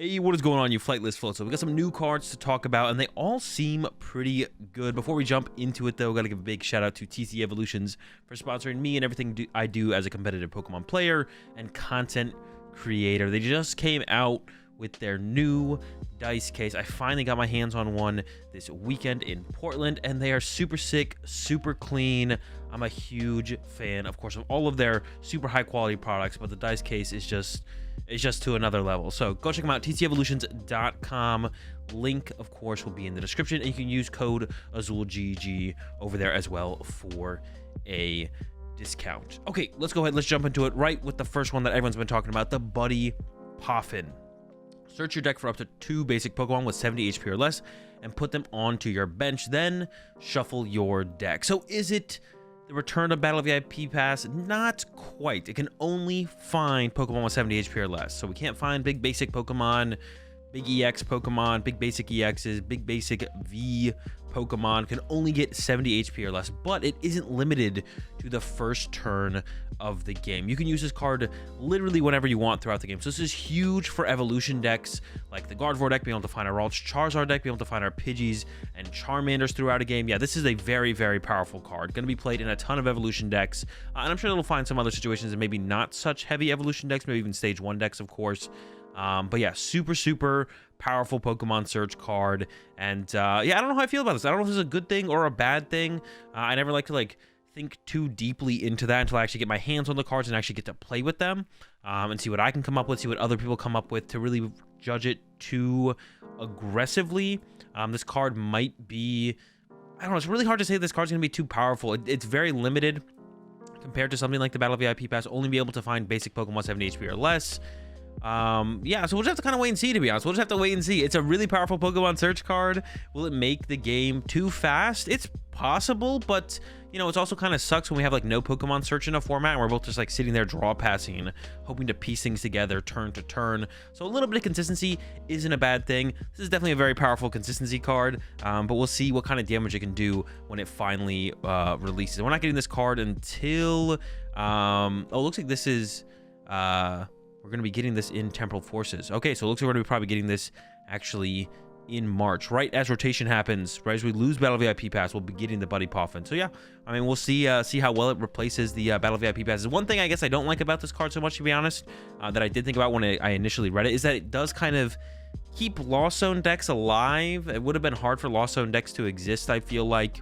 Hey, what is going on, you flightless floats? So we got some new cards to talk about, and they all seem pretty good. Before we jump into it, though, got to give a big shout out to TC Evolutions for sponsoring me and everything I do as a competitive Pokemon player and content creator. They just came out with their new dice case. I finally got my hands on one this weekend in Portland, and they are super sick, super clean. I'm a huge fan, of course, of all of their super high quality products, but the dice case is just to another level. So go check them out, tcevolutions.com. Link, of course, will be in the description, and you can use code AzulGG over there as well for a discount. Okay, let's go ahead. Let's jump into it right with the first one that everyone's been talking about, the Buddy Poffin. Search your deck for up to 2 basic Pokemon with 70 HP or less and put them onto your bench. Then shuffle your deck. So is it the return of Battle VIP Pass? Not quite. It can only find Pokemon with 70 HP or less. So we can't find big basic Pokemon, big EX Pokemon, big basic EXs, big basic V Pokemon can only get 70 HP or less, but it isn't limited to the first turn of the game. You can use this card literally whenever you want throughout the game. So this is huge for evolution decks like the Gardevoir deck, being able to find our Ralts, Charizard deck, being able to find our Pidgeys and Charmanders throughout a game. Yeah, this is a very, very powerful card. Going to be played in a ton of evolution decks, and I'm sure it'll find some other situations and maybe not such heavy evolution decks, maybe even stage 1 decks, of course. But yeah, super powerful Pokemon search card. And yeah, I don't know how I feel about this. I don't know if this is a good thing or a bad thing. I never like to think too deeply into that until I actually get my hands on the cards and actually get to play with them, and see what I can come up with, see what other people come up with, to really judge it too aggressively. This card might be, I don't know, it's really hard to say this card's gonna be too powerful. It's very limited compared to something like the Battle VIP Pass, only be able to find basic Pokemon 70 HP or less. Yeah, so we'll just have to kind of wait and see, to be honest. We'll just have to wait and see. It's a really powerful Pokemon search card. Will it make the game too fast? It's possible, but you know, it's also kind of sucks when we have no Pokemon search in a format and we're both just sitting there draw passing, hoping to piece things together turn to turn. So a little bit of consistency isn't a bad thing. This is definitely a very powerful consistency card, but we'll see what kind of damage it can do when it finally releases. We're not getting this card until oh, it looks like this is we're going to be getting this in Temporal Forces. Okay, so it looks like we're going to be probably getting this actually in March, right as rotation happens, right as we lose Battle VIP Pass, we'll be getting the Buddy Poffin. So yeah, I mean, we'll see how well it replaces the Battle VIP Pass. One thing I guess I don't like about this card so much, to be honest, that I did think about when I initially read it, is that it does kind of keep Lost Zone decks alive. It would have been hard for Lost Zone decks to exist, I feel like.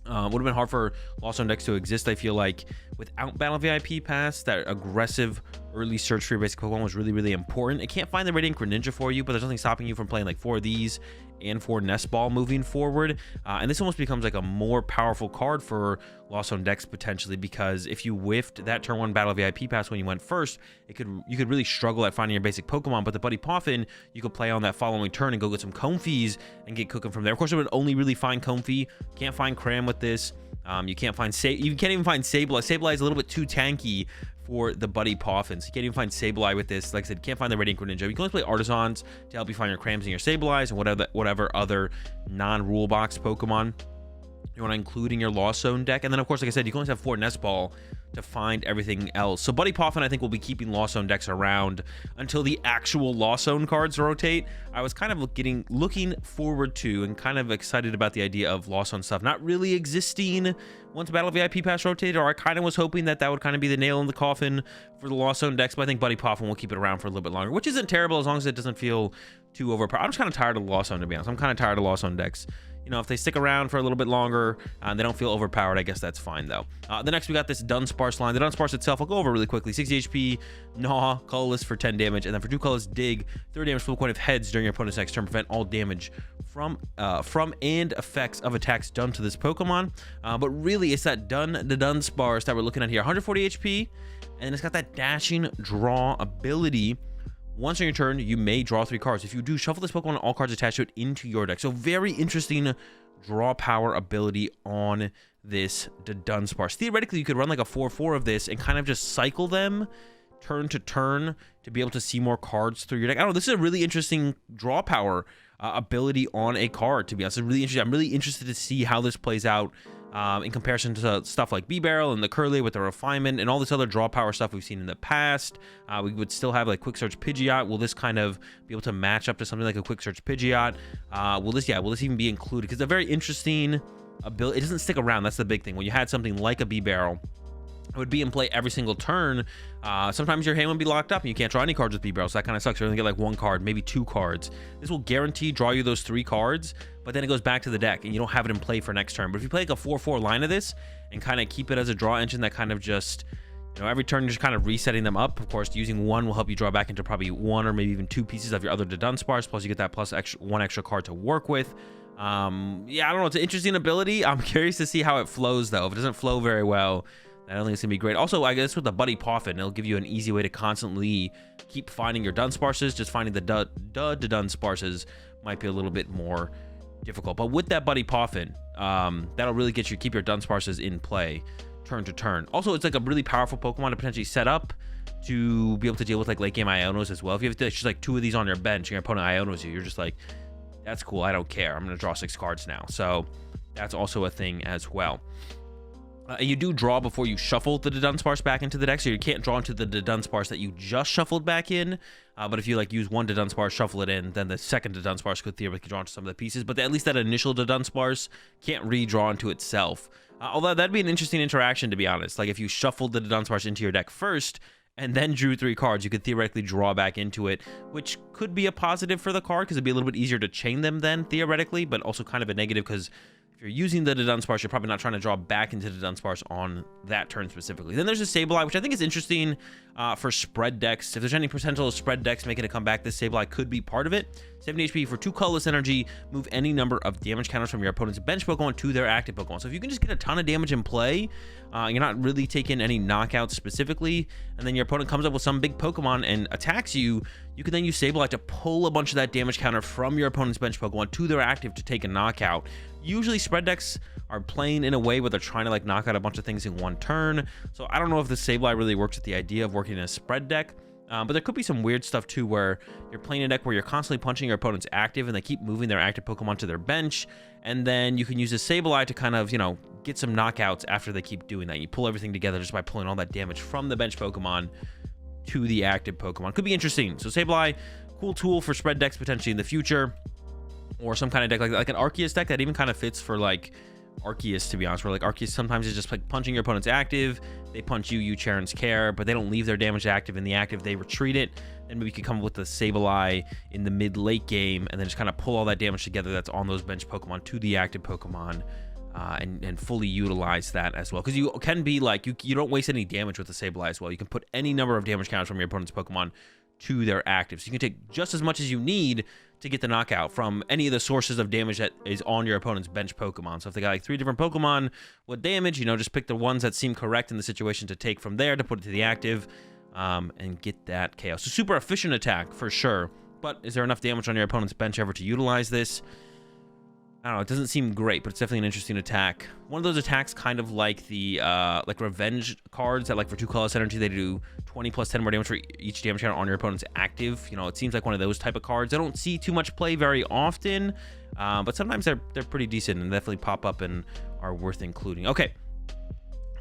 Would have been hard for Lost Zone decks to exist, I feel like, without Battle VIP Pass. That aggressive early search for your basic Pokemon was really important. It can't find the Radiant Greninja for you, but there's nothing stopping you from playing 4 of these and 4 Nest Ball moving forward. And this almost becomes a more powerful card for Lost Zone decks potentially, because if you whiffed that turn 1 Battle VIP Pass when you went first, you could really struggle at finding your basic Pokemon. But the Buddy Poffin, you could play on that following turn and go get some Comfeys and get cooking from there. Of course, it would only really find Comfey. Can't find Cram with this. You can't even find Sableye. Sableye is a little bit too tanky for the Buddy Poffin, so you can't even find Sableye with this. Like I said, you can't find the Radiant Greninja. You can only play Artisans to help you find your Crams and your Sableyes and whatever other non-rule box Pokemon you want to include in your Lost Zone deck. And then, of course, like I said, you can only have 4 Nest Ball to find everything else. So Buddy Poffin, I think, will be keeping Lost Zone decks around until the actual Lost Zone cards rotate. I was kind of looking forward to and kind of excited about the idea of Lost Zone stuff not really existing once Battle VIP Pass rotated, or I kind of was hoping that would kind of be the nail in the coffin for the Lost Zone decks. But I think Buddy Poffin will keep it around for a little bit longer, which isn't terrible as long as it doesn't feel too overpowered. I'm just kind of tired of Lost Zone, to be honest. I'm kind of tired of Lost Zone decks. You know, if they stick around for a little bit longer and they don't feel overpowered, I guess that's fine, though. The next, we got this Dunsparce line. The Dunsparce itself, I'll go over really quickly. 60 HP, Gnaw, colorless for 10 damage, and then for 2 colors, Dig, 30 damage, flip a coin of heads during your opponent's next turn, prevent all damage from and effects of attacks done to this Pokemon. But really, it's that the Dunsparce that we're looking at here. 140 HP, and it's got that dashing draw ability. Once on your turn, you may draw 3 cards. If you do, shuffle this Pokemon and all cards attached to it into your deck. So very interesting draw power ability on this Dunsparce. Theoretically, you could run a 4/4 of this and kind of just cycle them turn to turn to be able to see more cards through your deck. I don't know. This is a really interesting draw power ability on a card, to be honest. It's really interesting. I'm really interested to see how this plays out in comparison to stuff like B-Barrel and the Curly with the refinement and all this other draw power stuff we've seen in the past. We would still have like Quick Search Pidgeot. Will this kind of be able to match up to something like a Quick Search Pidgeot? Will this even be included? Because it's a very interesting ability. It doesn't stick around. That's the big thing. When you had something like a B-Barrel, it would be in play every single turn. Sometimes your hand would be locked up and you can't draw any cards with B-Barrel, so that kind of sucks. You're gonna get like 1 card, maybe 2 cards. This will guarantee draw you those 3 cards, but then it goes back to the deck and you don't have it in play for next turn. But if you play like a 4/4 line of this and kind of keep it as a draw engine that kind of just, you know, every turn you're just kind of resetting them up. Of course, using 1 will help you draw back into probably 1 or maybe even 2 pieces of your other Dunsparce, plus you get that plus 1 extra card to work with. Yeah, I don't know. It's an interesting ability. I'm curious to see how it flows though. If it doesn't flow very well, I don't think it's gonna be great. Also, I guess with the Buddy Poffin, it'll give you an easy way to constantly keep finding your Dunsparces. Just finding the Dunsparces might be a little bit more difficult. But with that Buddy Poffin, that'll really get you keep your Dunsparces in play turn to turn. Also, it's like a really powerful Pokemon to potentially set up to be able to deal with like late game Ionos as well. If you have just like 2 of these on your bench and your opponent Ionos you, you're just like, that's cool, I don't care. I'm gonna draw 6 cards now. So that's also a thing as well. You do draw before you shuffle the Dunsparce back into the deck, so you can't draw into the Dunsparce that you just shuffled back in. But if you like use one Dunsparce, shuffle it in, then the second Dunsparce could theoretically draw into some of the pieces. But at least that initial Dunsparce can't redraw into itself. Although that'd be an interesting interaction, to be honest. Like if you shuffled the Dunsparce into your deck first and then drew 3 cards, you could theoretically draw back into it, which could be a positive for the card because it'd be a little bit easier to chain them then theoretically, but also kind of a negative because if you're using the Dunsparce, you're probably not trying to draw back into the Dunsparce on that turn specifically. Then there's a Sableye, which I think is interesting for spread decks. If there's any potential of spread decks making a comeback, this Sableye could be part of it. 70 HP for 2 colorless energy. Move any number of damage counters from your opponent's bench Pokemon to their active Pokemon. So if you can just get a ton of damage in play, you're not really taking any knockouts specifically, and then your opponent comes up with some big Pokemon and attacks you, you can then use Sableye to pull a bunch of that damage counter from your opponent's bench Pokemon to their active to take a knockout. Usually spread decks are playing in a way where they're trying to like knock out a bunch of things in one turn. So I don't know if the Sableye really works with the idea of working in a spread deck. But there could be some weird stuff too where you're playing a deck where you're constantly punching your opponent's active and they keep moving their active Pokemon to their bench. And then you can use a Sableye to kind of, you know, get some knockouts after they keep doing that. You pull everything together just by pulling all that damage from the bench Pokemon to the active Pokemon. Could be interesting. So Sableye, cool tool for spread decks potentially in the future. Or some kind of deck like an Arceus deck that even kind of fits for like Arceus, to be honest, where like Arceus sometimes is just like punching your opponent's active, they punch you, Charon's Care, but they don't leave their damage active in the active, they retreat it. Then maybe you can come up with the Sableye in the mid-late game and then just kind of pull all that damage together that's on those bench Pokemon to the active Pokemon and fully utilize that as well. Because you can be like, you don't waste any damage with the Sableye as well. You can put any number of damage counters from your opponent's Pokemon to their active. So you can take just as much as you need to get the knockout from any of the sources of damage that is on your opponent's bench Pokemon. So if they got like 3 different Pokemon with damage, you know, just pick the ones that seem correct in the situation to take from there to put it to the active and get that chaos. So super efficient attack for sure. But is there enough damage on your opponent's bench ever to utilize this? I don't know, it doesn't seem great, but it's definitely an interesting attack. One of those attacks kind of like the like revenge cards that like for 2 colorless energy they do 20 plus 10 more damage for each damage counter on your opponent's active. You know, it seems like one of those type of cards. I don't see too much play very often, but sometimes they're pretty decent and definitely pop up and are worth including. Okay,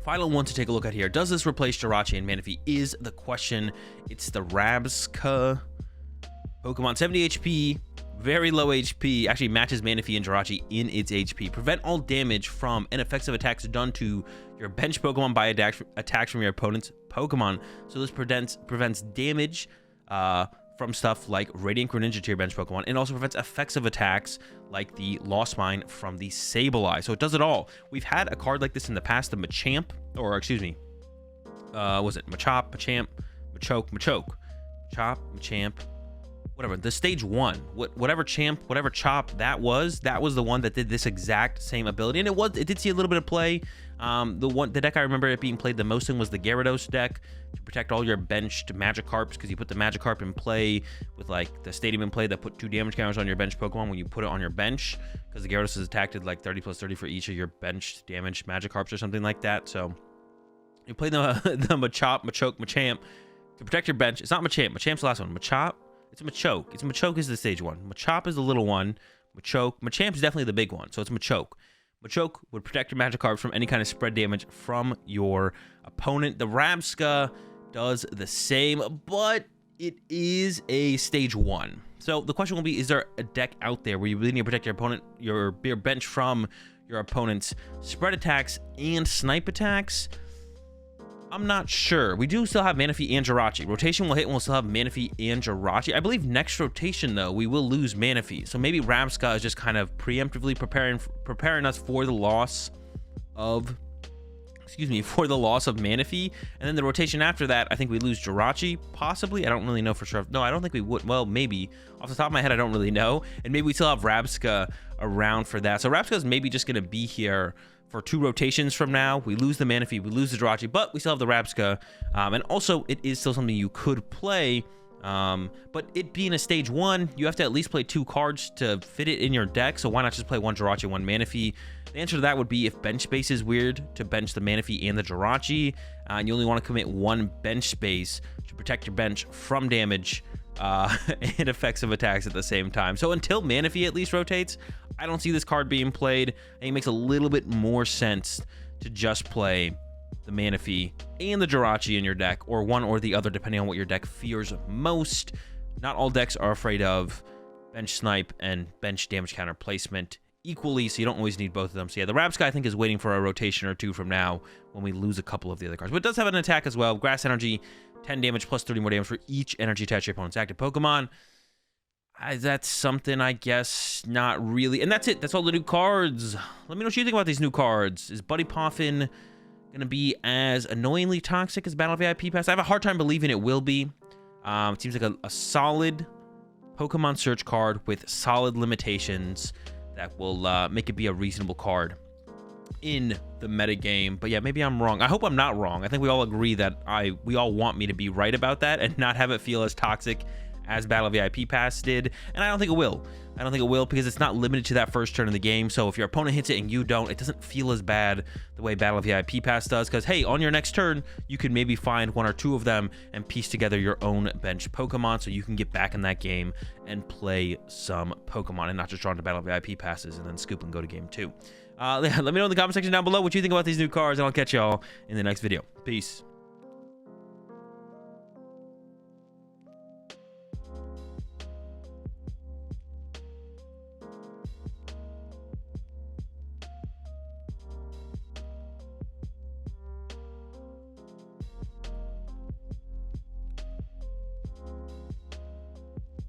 final one to take a look at here. Does this replace Jirachi and Manaphy is the question. It's the Rabsca Pokemon, 70 HP. Very low HP, actually matches Manaphy and Jirachi in its HP. Prevent all damage from ineffective attacks done to your bench Pokemon by attacks from your opponent's Pokemon. So this prevents damage from stuff like Radiant Greninja to your bench Pokemon, and also prevents effects of attacks like the Lost Mine from the Sableye. So it does it all. We've had a card like this in the past, the Machamp, or excuse me, was it Machop, Machamp, Machoke, Machop, Machamp, whatever, the stage 1, whatever champ, whatever chop that was the one that did this exact same ability, and it did see a little bit of play. The deck I remember it being played the most in was the Gyarados deck to protect all your benched Magikarps, because you put the Magikarp in play with like the Stadium in play that put 2 damage counters on your bench Pokemon when you put it on your bench, because the Gyarados is attacked at like 30 plus 30 for each of your benched damaged Magikarps or something like that. So you play the Machop, Machoke, Machamp to protect your bench. It's not Machamp. Machamp's the last one. Machop. It's Machoke. Machoke is the stage 1. Machop is the little one. Machoke. Machamp's definitely the big one. So it's Machoke. Machoke would protect your magic cards from any kind of spread damage from your opponent. The Rabsca does the same, but it is a stage 1. So the question will be, is there a deck out there where you really need to protect your opponent, your bench from your opponent's spread attacks and snipe attacks? I'm not sure. We do still have Manaphy and Jirachi. Rotation will hit and we'll still have Manaphy and Jirachi. I believe next rotation, though, we will lose Manaphy. So maybe Rabsca is just kind of preemptively preparing us for the loss of, for the loss of Manaphy. And then the rotation after that, I think we lose Jirachi, possibly. I don't really know for sure. No, I don't think we would. Well, maybe. Off the top of my head, I don't really know. And maybe we still have Rabsca around for that. So Rabsca is maybe just going to be here for 2 rotations from now. We lose the Manaphy, we lose the Jirachi, but we still have the Rabsca. And also, it is still something you could play. But it being a stage 1, you have to at least play 2 cards to fit it in your deck. So why not just play 1 Jirachi, 1 Manaphy? The answer to that would be if bench space is weird, to bench the Manaphy and the Jirachi. And you only want to commit 1 bench space to protect your bench from damage and effects of attacks at the same time. So until Manaphy at least rotates, I don't see this card being played. I think it makes a little bit more sense to just play the Manaphy and the Jirachi in your deck, or one or the other, depending on what your deck fears most. Not all decks are afraid of bench snipe and bench damage counter placement equally, so you don't always need both of them. So yeah, the Rabsca, I think, is waiting for a rotation or 2 from now when we lose a couple of the other cards. But it does have an attack as well. Grass Energy, 10 damage plus 30 more damage for each energy attached to your opponent's active Pokemon. That's something, I guess, not really. And that's it. That's all the new cards. Let me know what you think about these new cards. Is Buddy Poffin going to be as annoyingly toxic as Battle VIP Pass? I have a hard time believing it will be. It seems like a solid Pokemon search card with solid limitations that will make it be a reasonable card in the metagame. But yeah, maybe I'm wrong. I hope I'm not wrong. I think we all agree that we all want me to be right about that and not have it feel as toxic as Battle VIP Pass did, and I don't think it will. I don't think it will because it's not limited to that first turn of the game. So if your opponent hits it and you don't, it doesn't feel as bad the way Battle VIP Pass does, because hey, on your next turn, you can maybe find 1 or 2 of them and piece together your own bench Pokemon so you can get back in that game and play some Pokemon and not just draw into Battle VIP Passes and then scoop and go to game 2. Let me know in the comment section down below what you think about these new cards, and I'll catch y'all in the next video. Peace.